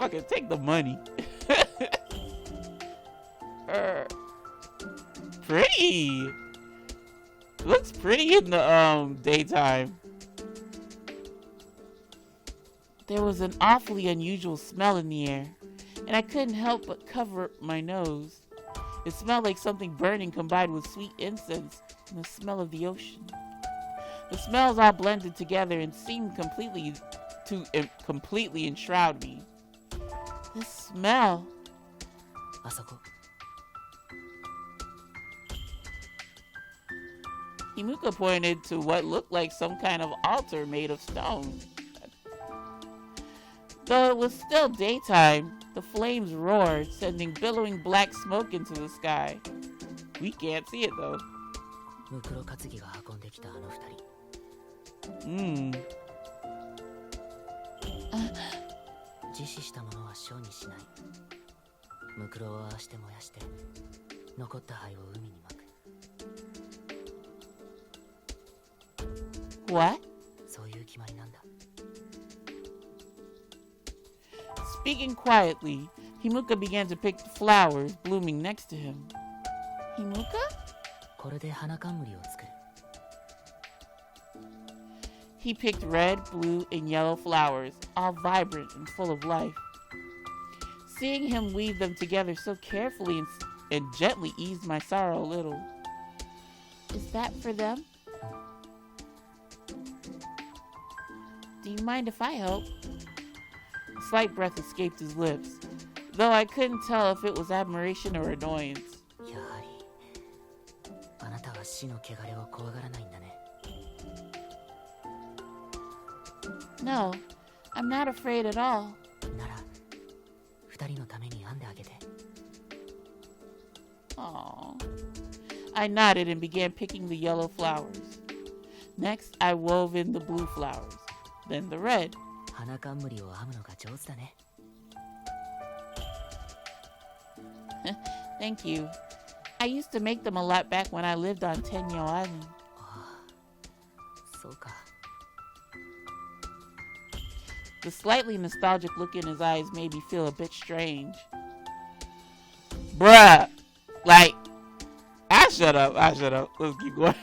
Fucking take the money. Pretty. Looks pretty in the daytime. There was an awfully unusual smell in the air, and I couldn't help but cover my nose. It smelled like something burning combined with sweet incense and the smell of the ocean. The smells all blended together and seemed completely enshroud me. This smell. Himuka pointed to what looked like some kind of altar made of stone. Though it was still daytime, the flames roared, sending billowing black smoke into the sky. We can't see it though. What? Speaking quietly, Himuka began to pick the flowers blooming next to him. Himuka? He picked red, blue, and yellow flowers, all vibrant and full of life. Seeing him weave them together so carefully and gently eased my sorrow a little. Is that for them? Do you mind if I help? A slight breath escaped his lips, though I couldn't tell if it was admiration or annoyance. No, I'm not afraid at all. Aww. I nodded and began picking the yellow flowers. Next, I wove in the blue flowers, then the red. Thank you. I used to make them a lot back when I lived on Tenyo Island. The slightly nostalgic look in his eyes made me feel a bit strange. Bruh! Like, I shut up. Let's keep going.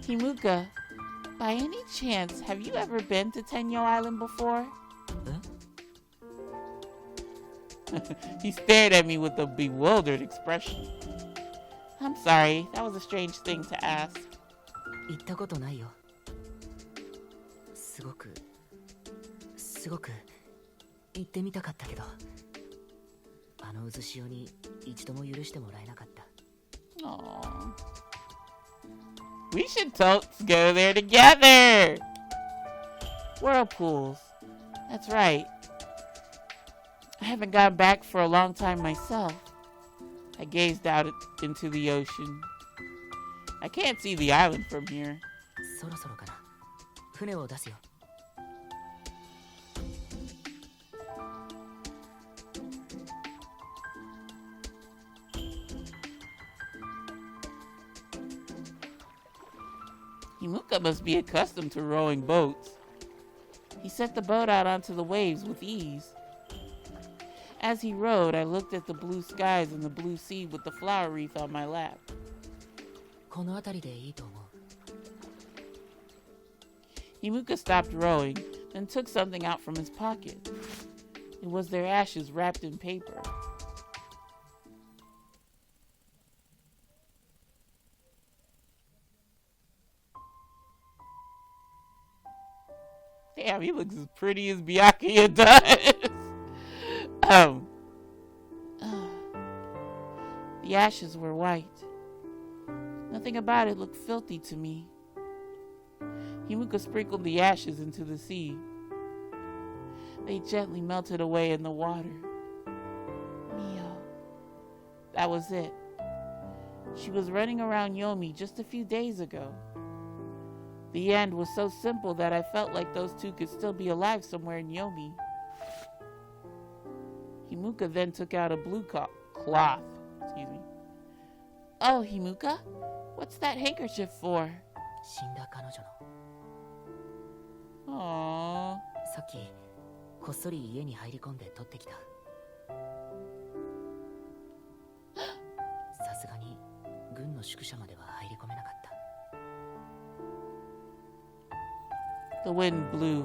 Himuka, by any chance, have you ever been to Tenyo Island before? He stared at me with a bewildered expression. I'm sorry, that was a strange thing to ask. Aww. We should go there together! Whirlpools. That's right. I haven't gone back for a long time myself. I gazed out into the ocean. I can't see the island from here. Himuka must be accustomed to rowing boats. He set the boat out onto the waves with ease. As he rowed, I looked at the blue skies and the blue sea with the flower wreath on my lap. Himuka stopped rowing, then took something out from his pocket. It was their ashes wrapped in paper. Damn, he looks as pretty as Byakuya does. The ashes were white. Nothing about it looked filthy to me. Himuka sprinkled the ashes into the sea. They gently melted away in the water. Mio. That was it. She was running around Yomi just a few days ago. The end was so simple that I felt like those two could still be alive somewhere in Yomi. Himuka then took out a blue cloth. Oh, Himuka, what's that handkerchief for? Aww. こっそり家に入り込んで取ってきた。さすがに軍の宿舎までは入り込めなかった。 The wind blew.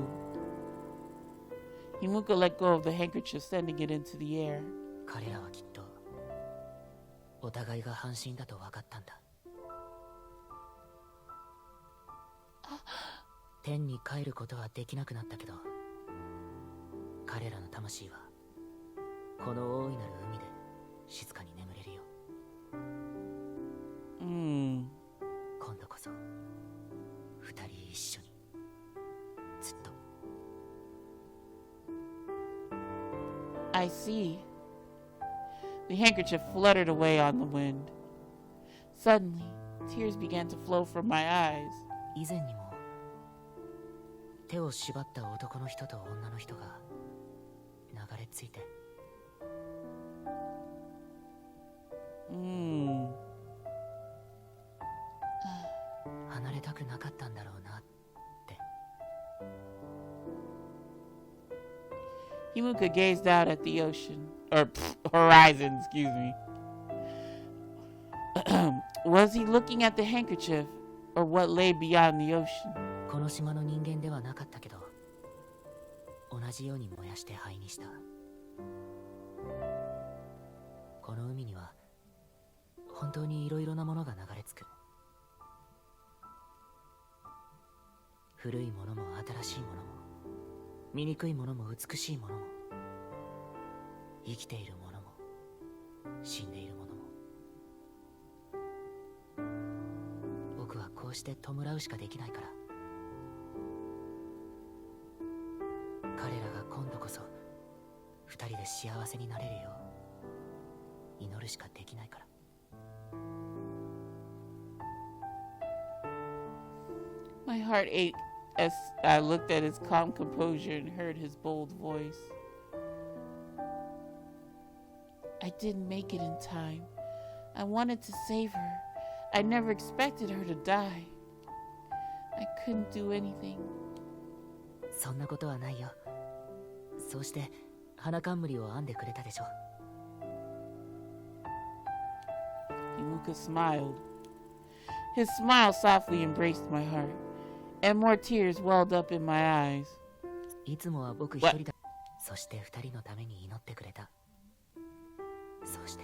Himuka let go of the handkerchief, sending it into the air. 彼らはきっとお互いが半身だと分かったんだ。天に帰ることはできなくなったけど、彼らの魂はこの大いなる海で静かに眠れるよ。今度こそ二人一緒にずっと。 I see. The handkerchief fluttered away on the wind. Suddenly, tears began to flow from my eyes. 以前にも手を縛った男の人と女の人が流れ着いて。離れたくなかったんだろうなって。 Himuka gazed out at the ocean, or horizon, excuse me. Was he looking at the handkerchief, or what lay beyond the ocean? この島の人間ではなかったけど、同じように燃やして灰にした。この海には本当にいろいろなものが流れ着く。古いものも新しいものも、醜いものも美しいものも、生きているものも死んでいるものも。僕はこうして弔うしかできないから。彼らが今度こそ二人で幸せになれるよう祈るしかできないから。 My heart ached as I looked at his calm composure and heard his bold voice. I didn't make it in time. I wanted to save her. I never expected her to die. I couldn't do anything. そんなことはないよ。そうして花冠を編んでくれたでしょ。 Himuka smiled. His smile softly embraced my heart, and more tears welled up in my eyes. いつもは僕一人だ。そして二人のために祈ってくれた。そして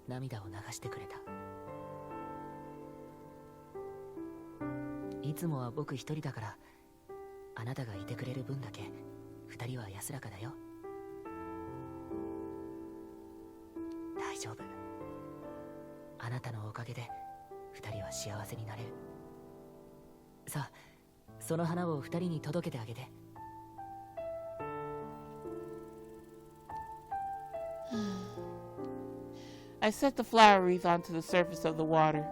涙を流してくれた。いつもは僕一人だから、あなたがいてくれる分だけ二人は安らかだよ。大丈夫。あなたのおかげで二人は幸せになれる。さあ、その花を二人に届けてあげて。I set the flower wreath onto the surface of the water.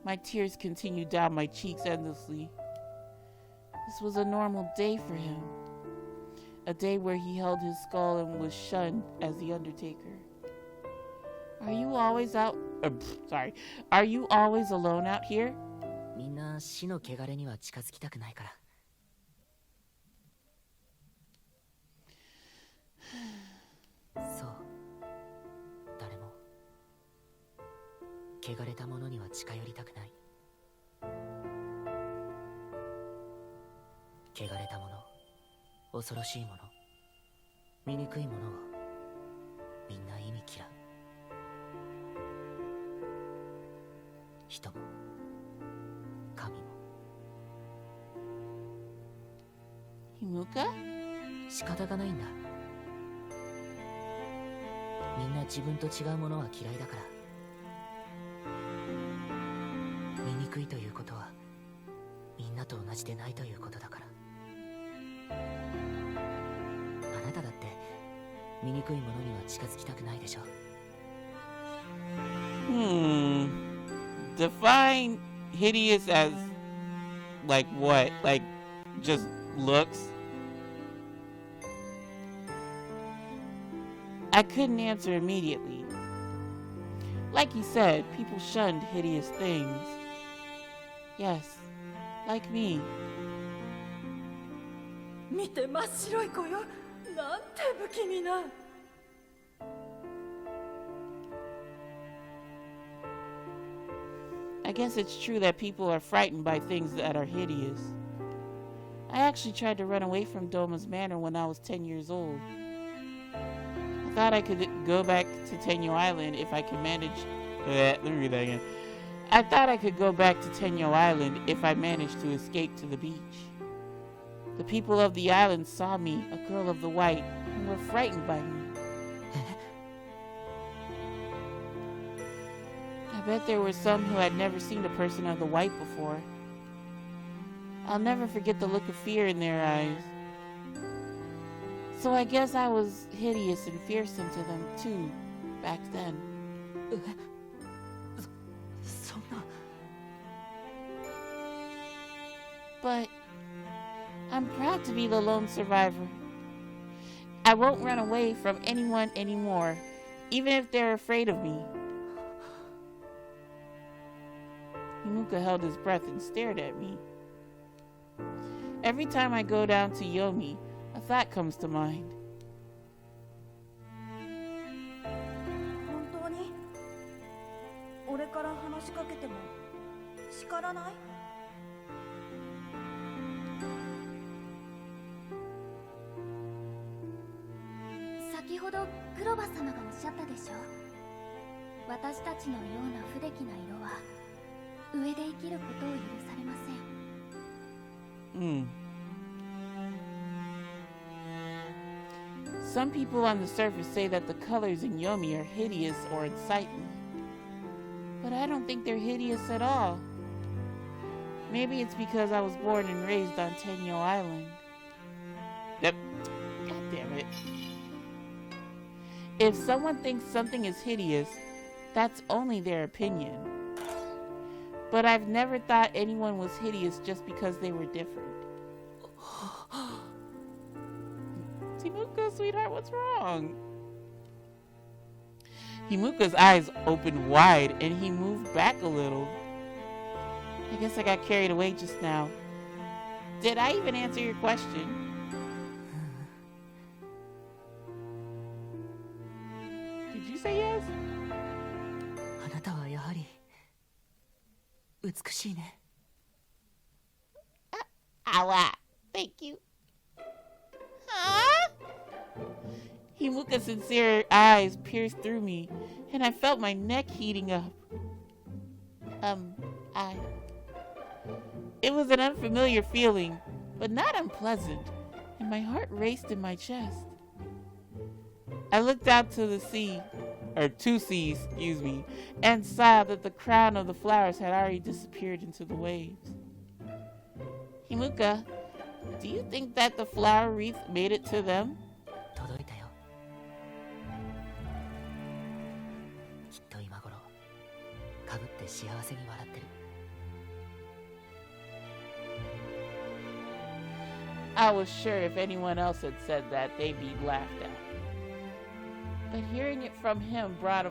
My tears continued down my cheeks endlessly. This was a normal day for him. A day where he held his skull and was shunned as the Undertaker. Are you always Are you always alone out here? みんな死の汚れには近づきたくないから。そう。誰も汚れたものには近寄りたくない。汚れたもの、恐ろしいもの、醜いものをみんな忌み嫌う。人も神も。 Himuka? 仕方がないんだ。みんな自分と違うものは嫌いだから。醜いということはみんなと同じでないということだから。あなただって醜いものには近づきたくないでしょ。Define hideous as like what? Like just looks? I couldn't answer immediately. Like he said, people shunned hideous things. Yes, like me. 見て真っ白い子よ。なんて不気味な。I guess it's true that people are frightened by things that are hideous. I actually tried to run away from Doma's manor when I was 10 years old. I thought I could go back to Tenyo Island if I could manage... Let me read that again. I thought I could go back to Tenyo Island if I managed to escape to the beach. The people of the island saw me, a girl of the white, and were frightened by me. I bet there were some who had never seen a person of the white before. I'll never forget the look of fear in their eyes. So I guess I was hideous and fearsome to them too, back then. But I'm proud to be the lone survivor. I won't run away from anyone anymore, even if they're afraid of me. Himuka held his breath and stared at me. Every time I go down to Yomi, a thought comes to mind. 本当に俺から話しかけても叱らない？先ほど黒羽様がおっしゃったでしょ。私たちのような不出来な色は上で生きることを許されません。Some people on the surface say that the colors in Yomi are hideous or unsightly. But I don't think they're hideous at all. Maybe it's because I was born and raised on Tenyo Island. Yep. God damn it. If someone thinks something is hideous, that's only their opinion. But I've never thought anyone was hideous just because they were different. Himuka, sweetheart, what's wrong? Himuka's eyes opened wide and he moved back a little. I guess I got carried away just now. Did I even answer your question? Did you say yes? あなたはやはり美しいね。Awa, thank you. Huh? Himuka's sincere eyes pierced through me, and I felt my neck heating up. It was an unfamiliar feeling, but not unpleasant, and my heart raced in my chest. I looked out to the sea, or two seas, excuse me, and saw that the crown of the flowers had already disappeared into the waves. Himuka, do you think that the flower wreath made it to them? 届いたよ。きっと今頃かぶって幸せに笑ってる。I was sure if anyone else had said that, they'd be laughed at. But hearing it from him brought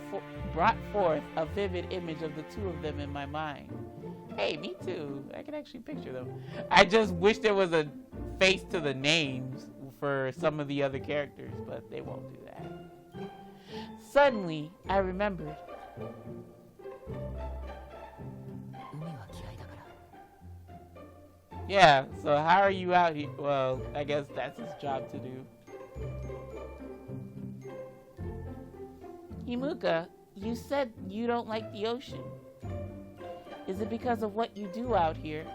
forth a vivid image of the two of them in my mind. Hey, me too. I can actually picture them. I just wish there was a face to the names for some of the other characters, but they won't do that. Suddenly, I remembered. Yeah, so how are you out here? Well, I guess that's his job to do. Himuka, you said you don't like the ocean. Is it because of what you do out here?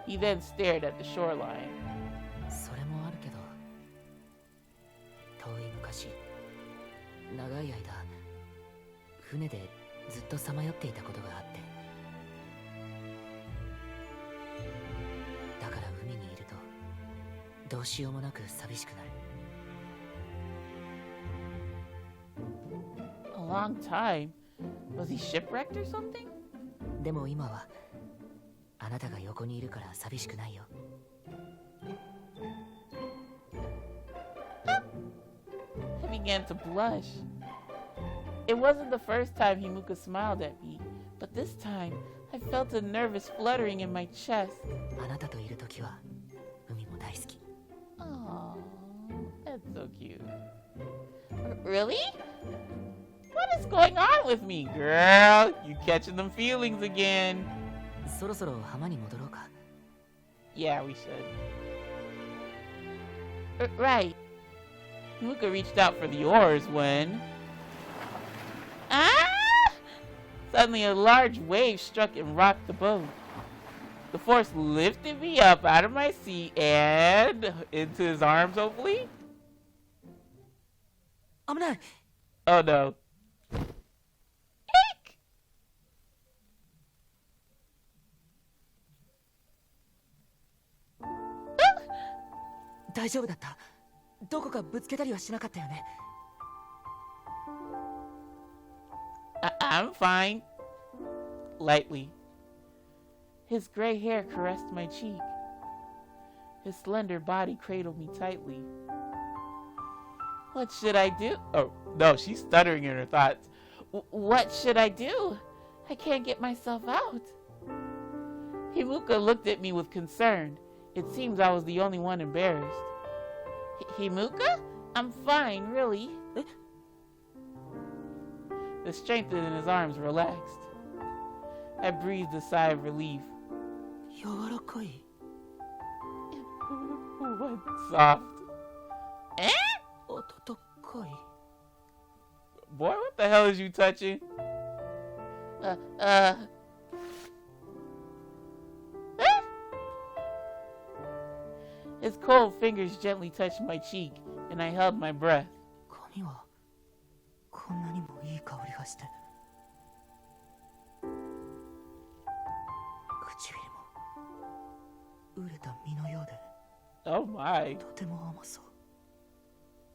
He then stared at the shoreline. それもあるけど、遠い昔、長い間、船でずっとさまよっていたことがあって、だから海にいるとどうしようもなく寂しくなる。A long time? Was he shipwrecked or something? でも今はあなたが横にいるから寂しくないよ。I began to blush. It wasn't the first time Himuka smiled at me, but this time I felt a nervous fluttering in my chest. あなたといるときは海も大好き。so cute. Really? What is going on with me, girl? You catching them feelings again. そろそろ浜に戻ろうか。 Yeah, we should. Right. Himuka reached out for the oars when... Ah! Suddenly a large wave struck and rocked the boat. The force lifted me up out of my seat and into his arms, hopefully? 危ない。 Oh no. Eek! 大丈夫だった。どこかぶつけたりはしなかったよね。 I'm fine. Lightly. His gray hair caressed my cheek. His slender body cradled me tightly. What should I do? Oh, no, she's stuttering in her thoughts. What should I do? I can't get myself out. Himuka looked at me with concern. It seems I was the only one embarrassed. Himuka? I'm fine, really. The strength in his arms relaxed. I breathed a sigh of relief. 柔らかい。 What soft? Eh? 温かい。 Boy, what the hell is you touching? His cold fingers gently touched my cheek, and I held my breath. 髪はこんなにもいい香りがして。唇も熟れた実のようで。 Oh my. とても甘そう。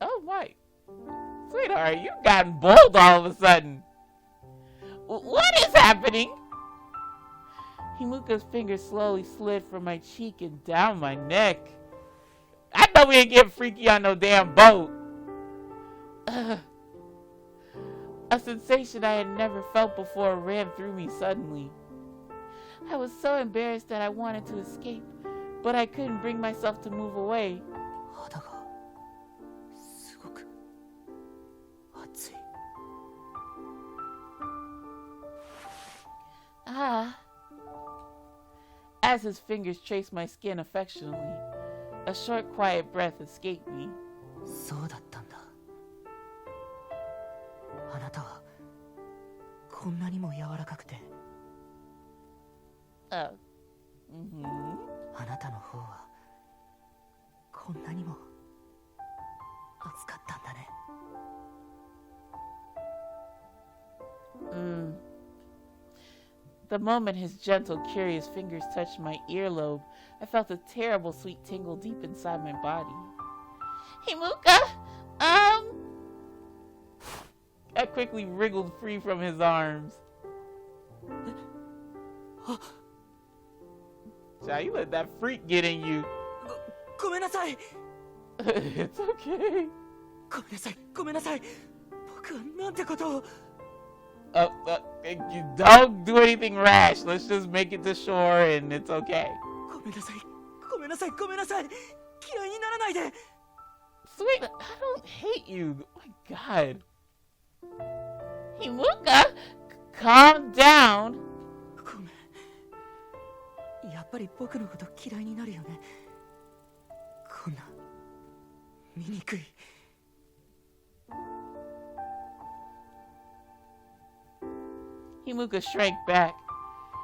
Oh my. Sweetheart, you've gotten bold all of a sudden. What is happening? Himuka's fingers slowly slid from my cheek and down my neck. I know we ain't getting freaky on no damn boat. A sensation I had never felt before ran through me suddenly. I was so embarrassed that I wanted to escape, but I couldn't bring myself to move away. 肌がすごく熱い。 Ah. As his fingers traced my skin affectionately, a short, quiet breath escaped me. そうだったんだ。あなたはこんなにも柔らかくて。 Oh. あなたの方はこんなにも熱かったんだね。 The moment his gentle, curious fingers touched my earlobe, I felt a terrible sweet tingle deep inside my body. Himuka, I quickly wriggled free from his arms. Child, you let that freak get in you. ごめんなさい。 It's okay. ごめんなさい。ごめんなさい。僕はなんてことを。 You don't do anything rash. Let's just make it to shore and it's okay. ごめんなさい。ごめんなさい。ごめんなさい。嫌いにならないで。 Sweet, I don't hate you. Oh my god. Himuka, calm down. ごめん。やっぱり僕のこと嫌いになるよね。こんな醜い。 Himuka shrank back,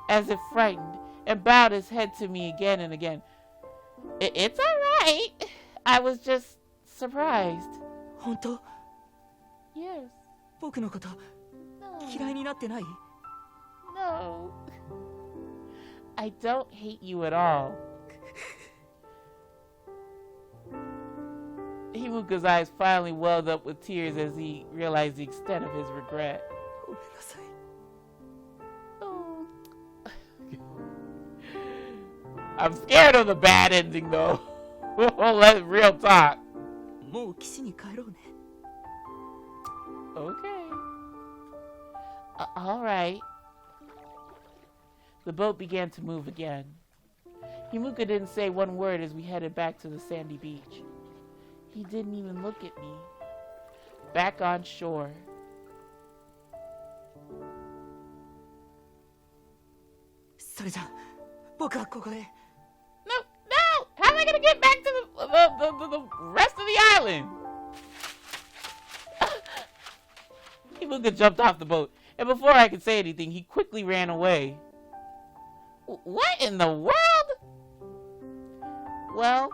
as if frightened, and bowed his head to me again and again. It's all right. I was just surprised. 本当？ Yes. 僕のこと No. 嫌いになってない？ No. I don't hate you at all. Himuka's eyes finally welled up with tears as he realized the extent of his regret. ごめんなさい。 I'm scared of the bad ending, though. Let's real talk. もう岸に帰ろうね。 Okay. All right. The boat began to move again. Himuka didn't say one word as we headed back to the sandy beach. He didn't even look at me. Back on shore. So, 僕はここで No! How am I gonna get back to the rest of the island? Himuka jumped off the boat, and before I could say anything, he quickly ran away. What in the world? Well,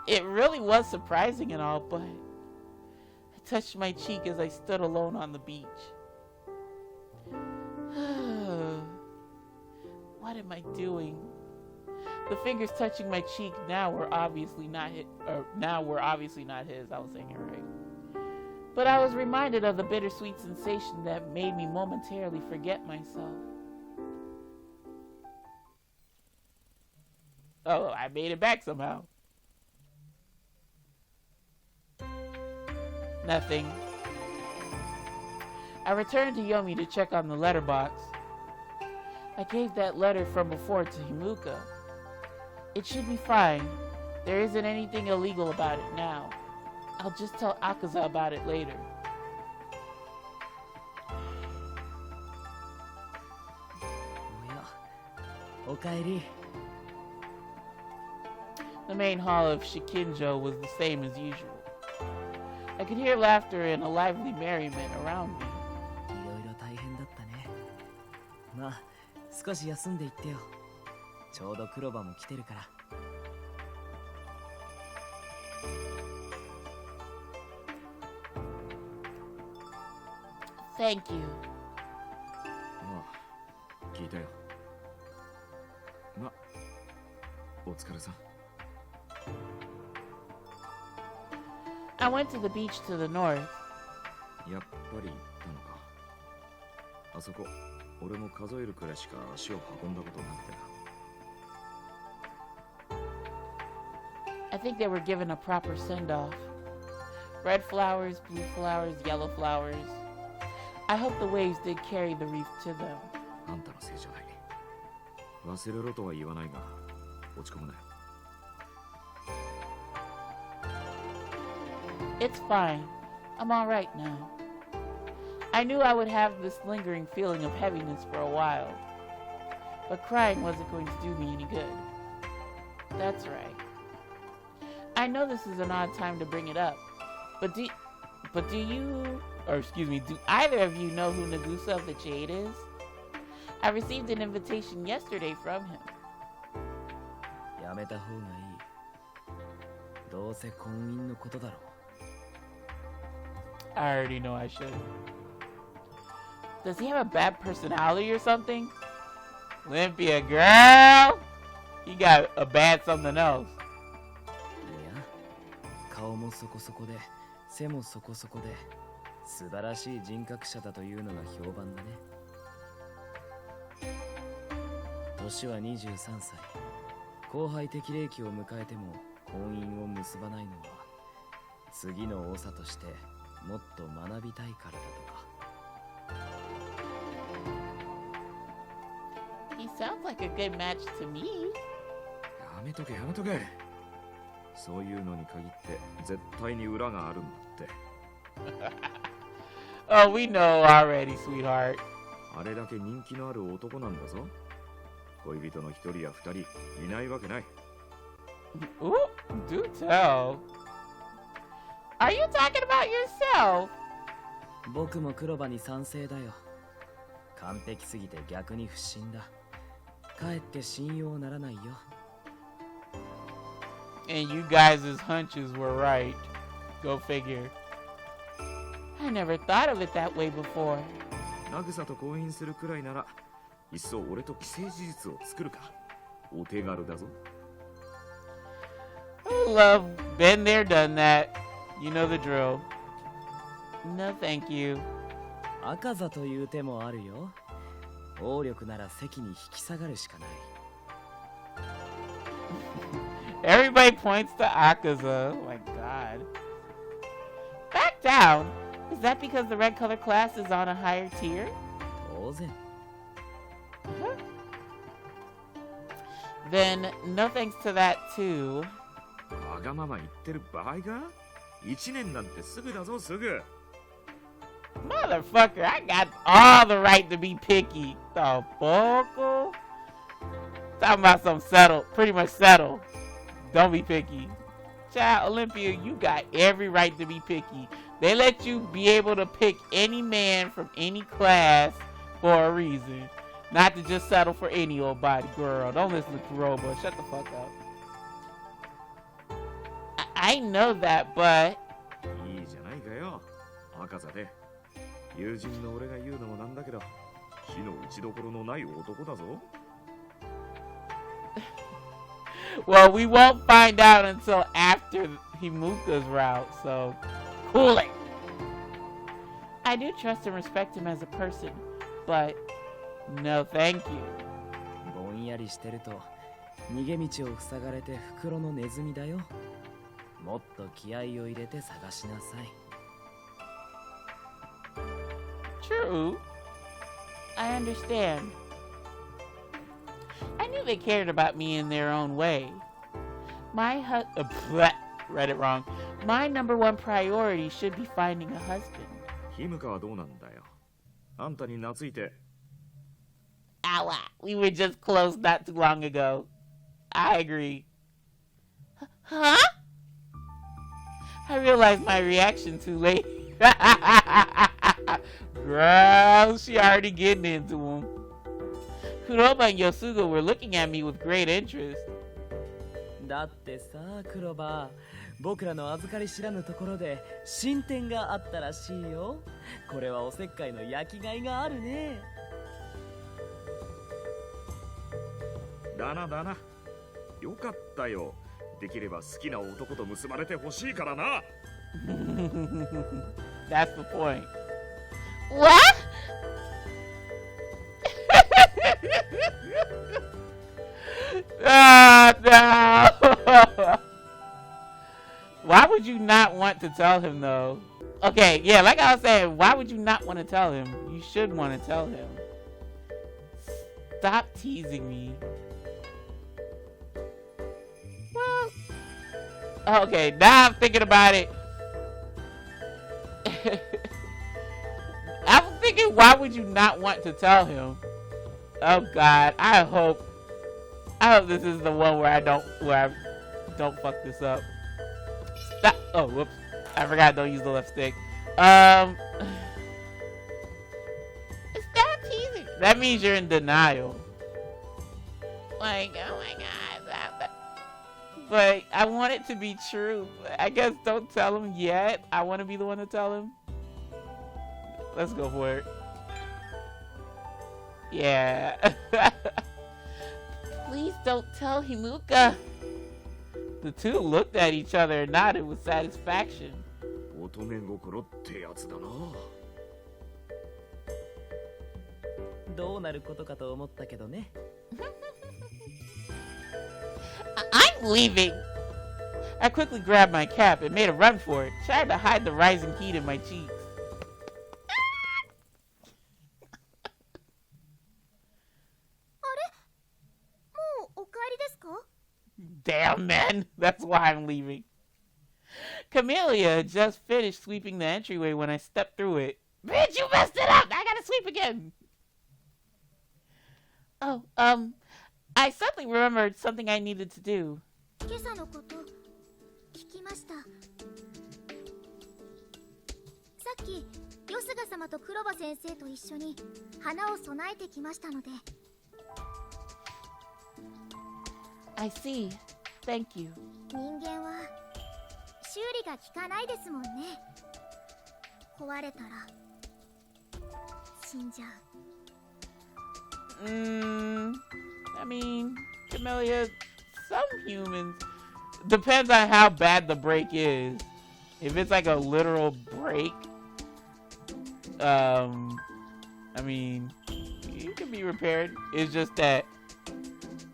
it really was surprising and all, but I touched my cheek as I stood alone on the beach. What am I doing? The fingers touching my cheek now were obviously not his. I was saying it right. But I was reminded of the bittersweet sensation that made me momentarily forget myself. Oh, I made it back somehow. Nothing. I returned to Yomi to check on the letterbox. I gave that letter from before to Himuka. It should be fine. There isn't anything illegal about it now. I'll just tell Akaza about it later. The main hall of Shikinjo was the same as usual. I could hear laughter and a lively merriment around me. まあ、少し休んでいってよ。ちょうどクロバも来てるから。Thank you. ああ、聞いたよ。ま、お疲れさん。I went to the beach to the north. やっぱり行ったのか。あそこ、俺も数えるくらいしか足を運んだことなくてな。I think they were given a proper send-off. Red flowers, blue flowers, yellow flowers. I hope the waves did carry the wreath to them. あんたのせいじゃない。忘れろとは言わないが、落ち込むなよ。It's fine. I'm all right now. I knew I would have this lingering feeling of heaviness for a while. But crying wasn't going to do me any good. That's right. I know this is an odd time to bring it up, but do either of you know who Nagusa of the Jade is? I received an invitation yesterday from him. やめた方がいい。どうせ婚姻のことだろう。I already know I should. Does he have a bad personality or something? Olympia, girl! He got a bad something else. いや、顔もそこそこで、背もそこそこで、素晴らしい人格者だというのが評判だね。年は23歳。後輩適齢期を迎えても婚姻を結ばないのは、次の長としてもっと学びたいからだとか。He sounds like a good match to me. やめとけやめとけ。そういうのに限って絶対に裏があるんだって。Oh, we know already, sweetheart. あれだけ人気のある男なんだぞ。恋人の一人や二人いないわけない。Ooh, do tell. Are you talking about yourself? 僕も黒羽に賛成だよ。完璧すぎて逆に不審だ。かえって信用ならないよ。And you guys' hunches were right. Go figure. I never thought of it that way before. ナグサと婚姻するくらいなら、いっそ俺と既成事実を作るか。お手軽だぞ。Oh, love, been there, done that. You know the drill. No, thank you. 赤座という手もあるよ。王力なら席に引き下がるしかない。Everybody points to Akaza. Oh my god. Back down? Is that because the red color class is on a higher tier? 当然。Then, no thanks to that too. わがまま言ってる場合か？ 1年なんてすぐだぞ、すぐ。 Motherfucker, I got all the right to be picky. The fuck? Talking about some settle, pretty much settle. Don't be picky. Child, Olympia, you got every right to be picky. They let you be able to pick any man from any class for a reason. Not to just settle for any old body, girl. Don't listen to Kuroba. Shut the fuck up. I know that, but... いいじゃないかよ、赤座で。友人の俺が言うのもなんだけど、火の打ちどころのない男だぞ。Well, we won't find out until after Himuka's route, so cool it. I do trust and respect him as a person, but no thank you. ぼんやりしてると逃げ道を塞がれて袋のネズミだよ。もっと気合を入れて探しなさい。 True. I understand. I knew they cared about me in their own way. Read it wrong. My number one priority should be finding a husband. ヒムカはどうなんだよ。あんたに懐いて。Ow, we were just close not too long ago. I agree. Huh? I realized my reaction too late. Girl, she already getting into him. Kuroba and Yosuga were looking at me with great interest. だってさ、クロバ、僕らの預かり知らぬところで進展があったらしいよ。これはおせっかいの焼きがいがあるね。だなだな。よかったよ。できれば好きな男と結ばれてほしいからな。That's the point. What? No. Why would you not want to tell him though? Okay, yeah, like I was saying, why would you not want to tell him? You should want to tell him. Stop teasing me. Well, okay, now I'm thinking about it. I'm thinking, why would you not want to tell him? Oh God, I hope this is the one where I don't fuck this up. Stop. Oh, whoops. I forgot, don't use the left stick. Stop teasing. That means you're in denial. Like, oh my God. But I want it to be true. I guess don't tell him yet. I want to be the one to tell him. Let's go for it. Yeah. Please don't tell Himuka. The two looked at each other and nodded with satisfaction. 乙女心ってやつだな。どうなることかと思ったけどね。I'm leaving. I quickly grabbed my cap and made a run for it, trying to hide the rising heat in my cheeks. Damn, man. That's why I'm leaving. Camellia had just finished sweeping the entryway when I stepped through it. Bitch, you messed it up! I gotta sweep again! Oh, I suddenly remembered something I needed to do. 今朝のこと聞きました。さっきヨスガ様と黒羽先生と一緒に花を供えてきましたので。I see. Thank you. 人間は修理が効かないですもんね。壊れたら死んじゃう。I mean, Camellia, some humans, depends on how bad the break is. If it's like a literal break, I mean, it can be repaired. It's just that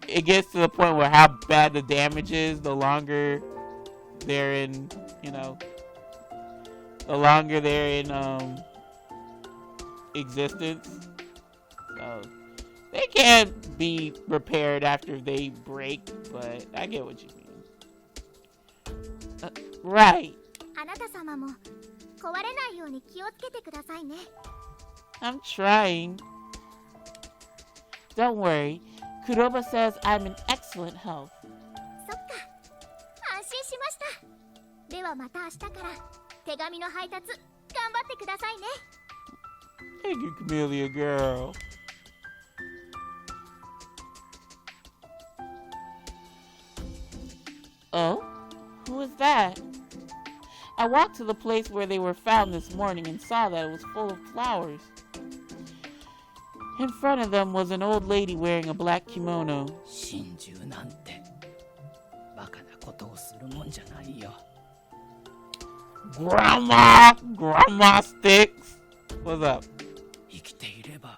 it gets to the point where how bad the damage is, the longer they're in, the longer they're in existence. So they can't be repaired after they break, but I get what you mean. Right. あなた様も壊れないように気をつけてくださいね。 I'm trying. Don't worry. Kuroba says I'm in excellent health. そっか、安心しました。ではまた明日から手紙の配達頑張ってくださいね。 Thank you, Camellia girl. Oh? Who is that? I walked to the place where they were found this morning and saw that it was full of flowers. In front of them was an old lady wearing a black kimono. 心中なんてバカなことをするもんじゃないよ。 Grandma Sticks. What's up? 生きていれば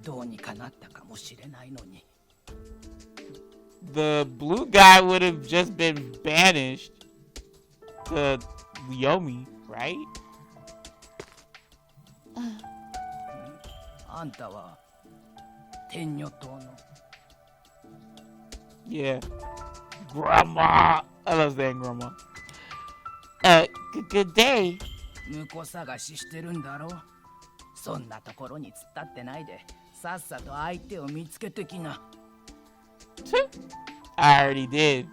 どうにかなったかもしれないのに。 The blue guy would have just been banished to Yomi, right? あんたは天女島の。 Yeah. Grandma. I love saying grandma. Good day. 婿探ししてるんだろ。そんなところに突っ立ってないでさっさと相手を見つけてきな。 I already did.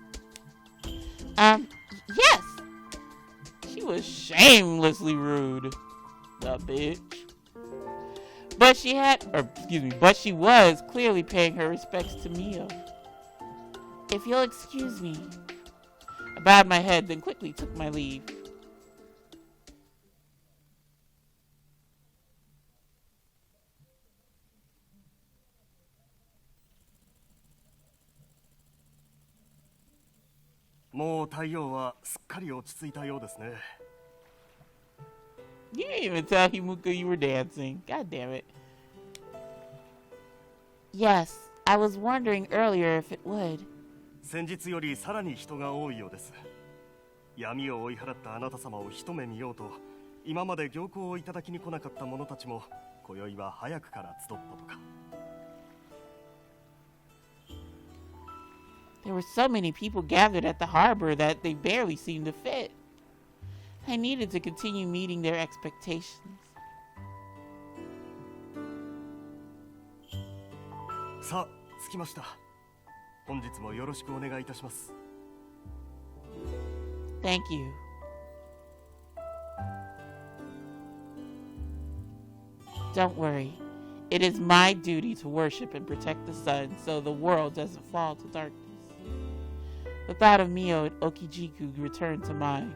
Yes. She was shamelessly rude. The bitch. But she was clearly paying her respects to Mio. If you'll excuse me. I bowed my head, then quickly took my leave. Mo 太陽はすっかり落ち着いたようですね。 You didn't even tell Himuka you were dancing. God damn it. Yes, I was wondering earlier if it would. 先日よりさらに人が多いようです。闇を追い払ったあなた様を一目見ようと、今まで行幸をいただきに来なかった者たちも今宵は早くから集ったとか。 There were so many people gathered at the harbor that they barely seemed to fit. I needed to continue meeting their expectations. さあ、着きました。本日もよろしくお願いいたします。 Thank you. Don't worry. It is my duty to worship and protect the sun so the world doesn't fall to darkness. The thought of Mio and Okijiku returned to mind.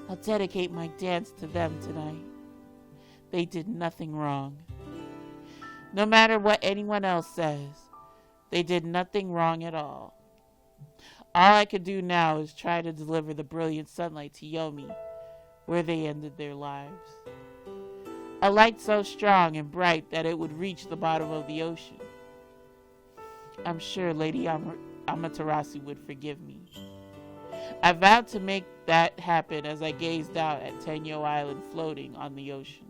I'll dedicate my dance to them tonight. They did nothing wrong. No matter what anyone else says, they did nothing wrong at all. All I could do now is try to deliver the brilliant sunlight to Yomi, where they ended their lives. A light so strong and bright that it would reach the bottom of the ocean. I'm sure Lady Amaterasu would forgive me. I vowed to make that happen as I gazed out at Tenyo Island floating on the ocean.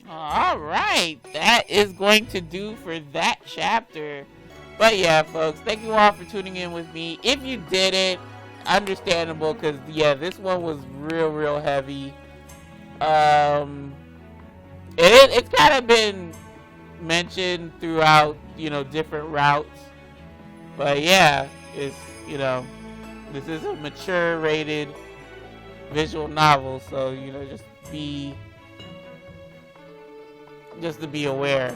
All right, that is going to do for that chapter. But yeah, folks, thank you all for tuning in with me. If you didn't, understandable, because yeah, this one was real heavy. It's kind of been mentioned throughout, different routes. But yeah, it's, this is a mature rated visual novel, so just to be aware.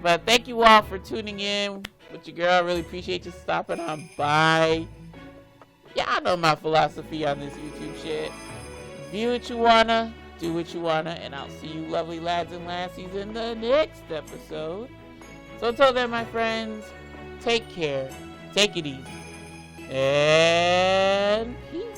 But thank you all for tuning in with your girl. I really appreciate you stopping on by. Y'all know my philosophy on this YouTube shit. View what you wanna, do what you wanna, and I'll see you lovely lads and lassies in the next episode. So until then, my friends, take care, take it easy, and peace.